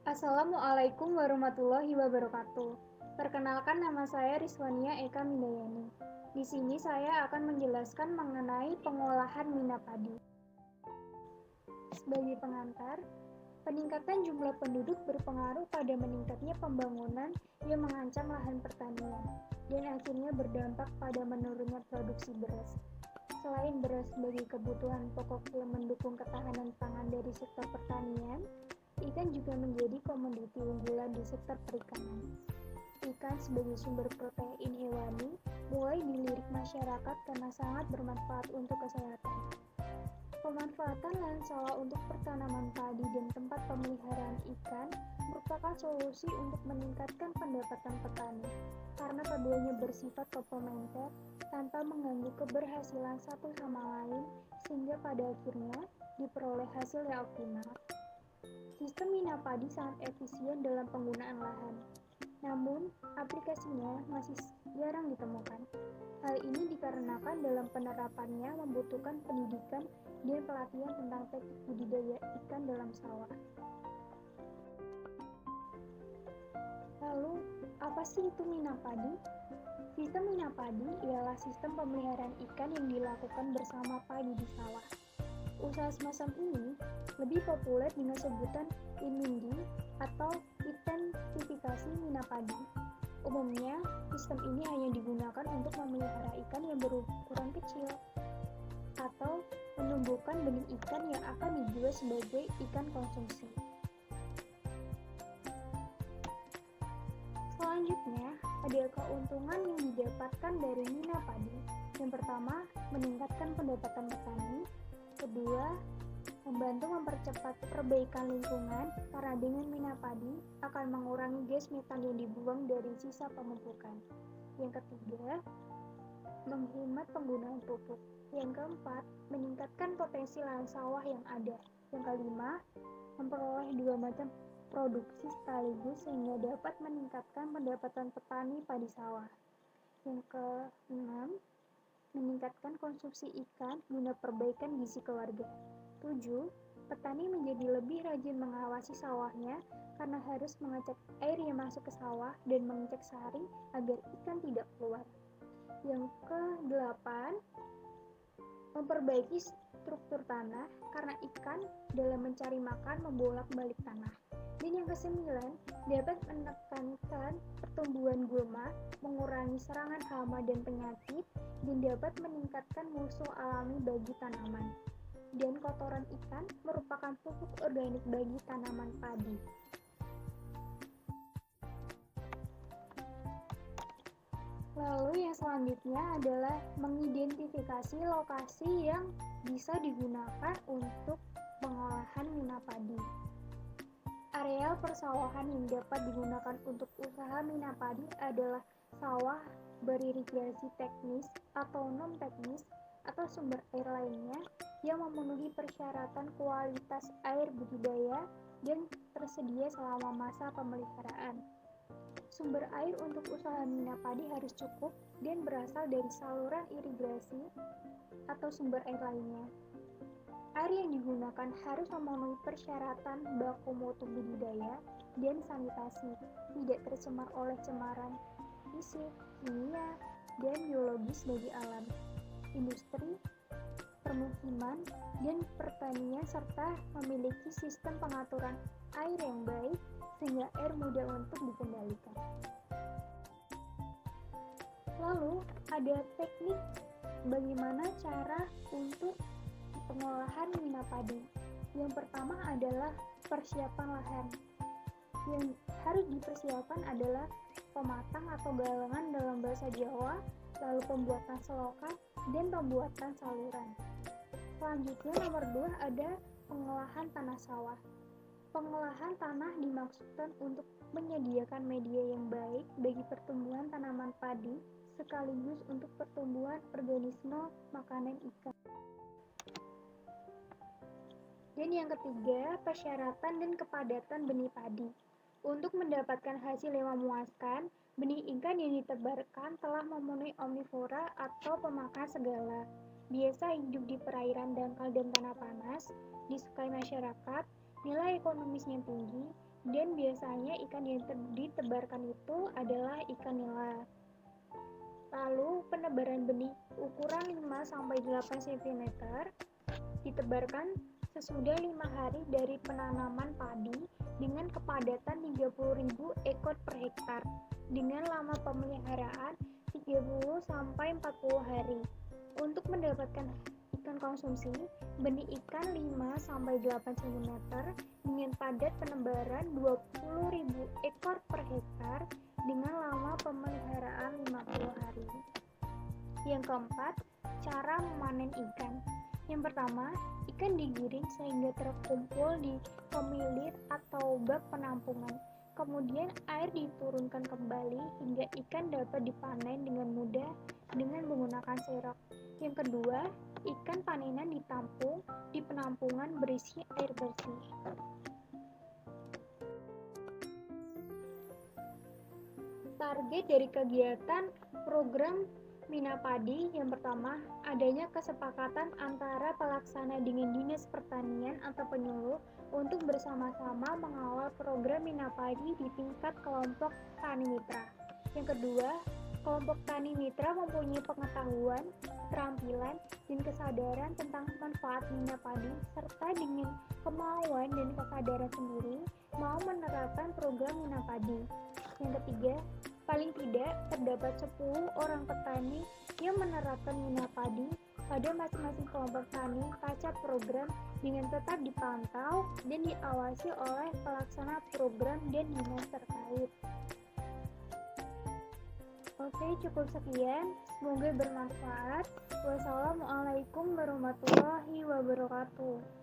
Assalamualaikum warahmatullahi wabarakatuh. Perkenalkan, nama saya Rizwania Eka Mindayani. Di sini saya akan menjelaskan mengenai pengolahan mina padi. Sebagai pengantar, peningkatan jumlah penduduk berpengaruh pada meningkatnya pembangunan yang mengancam lahan pertanian dan akhirnya berdampak pada menurunnya produksi beras. Selain beras sebagai kebutuhan pokok yang mendukung ketahanan pangan dari sektor pertanian, ikan juga menjadi komoditi unggulan di sektor perikanan. Ikan sebagai sumber protein hewani mulai dilirik masyarakat karena sangat bermanfaat untuk kesehatan. Pemanfaatan lahan sawah untuk pertanaman padi dan tempat pemeliharaan ikan merupakan solusi untuk meningkatkan pendapatan petani, karena keduanya bersifat komplementer tanpa mengganggu keberhasilan satu sama lain, sehingga pada akhirnya diperoleh hasil yang optimal. Sistem mina padi sangat efisien dalam penggunaan lahan, namun aplikasinya masih jarang ditemukan. Hal ini dikarenakan dalam penerapannya membutuhkan pendidikan dan pelatihan tentang teknik budidaya ikan dalam sawah. Lalu, apa sih itu mina padi? Sistem mina padi ialah sistem pemeliharaan ikan yang dilakukan bersama padi di sawah. Usaha semacam ini lebih populer dengan sebutan inmindi atau intensifikasi mina padi. Umumnya, sistem ini hanya digunakan untuk memelihara ikan yang berukuran kecil atau menumbuhkan benih ikan yang akan dijual sebagai ikan konsumsi. Selanjutnya, ada keuntungan yang didapatkan dari mina padi. Yang pertama, meningkatkan pendapatan petani. Kedua, membantu mempercepat perbaikan lingkungan karena dengan mina padi akan mengurangi gas metan yang dibuang dari sisa pemumpukan. Yang ketiga, menghemat penggunaan pupuk. Yang keempat, meningkatkan potensi lahan sawah yang ada. Yang kelima, memperoleh dua macam produksi sekaligus sehingga dapat meningkatkan pendapatan petani padi sawah. Yang keenam, meningkatkan konsumsi ikan guna perbaikan gizi keluarga. 7. Petani menjadi lebih rajin mengawasi sawahnya karena harus mengecek air yang masuk ke sawah dan mengecek sari agar ikan tidak keluar. Yang ke-8, memperbaiki struktur tanah karena ikan dalam mencari makan membolak-balik tanah. Dan yang ke-9, dapat menekankan pertumbuhan gulma, mengurangi serangan hama dan penyakit, dan dapat meningkatkan musuh alami bagi tanaman. Dan kotoran ikan merupakan pupuk organik bagi tanaman padi. Lalu yang selanjutnya adalah mengidentifikasi lokasi yang bisa digunakan untuk pengolahan mina padi. Areal persawahan yang dapat digunakan untuk usaha mina padi adalah sawah beririgasi teknis atau non-teknis atau sumber air lainnya yang memenuhi persyaratan kualitas air budidaya dan tersedia selama masa pemeliharaan. Sumber air untuk usaha mina padi harus cukup dan berasal dari saluran irigasi atau sumber air lainnya. Air yang digunakan harus memenuhi persyaratan baku mutu budidaya dan sanitasi, tidak tercemar oleh cemaran fisik, kimia, dan biologis bagi alam, industri, permukiman, dan pertanian, serta memiliki sistem pengaturan air yang baik sehingga air mudah untuk dikendalikan. Lalu, ada teknik bagaimana cara untuk pengolahan mina padi. Yang pertama adalah persiapan lahan. Yang harus dipersiapkan adalah pematang atau galangan dalam bahasa Jawa, lalu pembuatan selokan, dan pembuatan saluran. Selanjutnya nomor 2 ada pengolahan tanah sawah. Pengolahan tanah dimaksudkan untuk menyediakan media yang baik bagi pertumbuhan tanaman padi sekaligus untuk pertumbuhan organisme makanan ikan. Dan yang ketiga, persyaratan dan kepadatan benih padi. Untuk mendapatkan hasil yang memuaskan, benih ikan yang ditebarkan telah memenuhi omnivora atau pemakan segala. Biasa hidup di perairan dangkal dan tanah panas, disukai masyarakat, nilai ekonomisnya tinggi, dan biasanya ikan yang ditebarkan itu adalah ikan nila. Lalu penebaran benih ukuran 5-8 cm ditebarkan sesudah 5 hari dari penanaman padi dengan kepadatan 30.000 ekor per hektar dengan lama pemeliharaan 30-40 hari. Untuk mendapatkan ikan konsumsi, benih ikan 5-8 cm dengan padat penebaran 20.000 ekor per hektar dengan lama pemeliharaan 50 hari. Yang keempat, cara memanen ikan. Yang pertama, ikan digiring sehingga terkumpul di pemilir atau bak penampungan. Kemudian air diturunkan kembali hingga ikan dapat dipanen dengan mudah dengan menggunakan serok. Yang kedua, ikan panenan ditampung di penampungan berisi air bersih. Target dari kegiatan program Minapadi yang pertama, adanya kesepakatan antara pelaksana dengan Dinas Pertanian atau penyuluh untuk bersama-sama mengawal program Minapadi di tingkat kelompok tani mitra. Yang kedua, kelompok tani mitra mempunyai pengetahuan, keterampilan, dan kesadaran tentang manfaat Minapadi serta dengan kemauan dan kesadaran sendiri mau menerapkan program Minapadi. Yang ketiga, paling tidak terdapat 10 orang petani yang menerapkan Minapadi pada masing-masing kelompok tani pasca program dengan tetap dipantau dan diawasi oleh pelaksana program dan dinas terkait. Oke, cukup sekian. Semoga bermanfaat. Wassalamualaikum warahmatullahi wabarakatuh.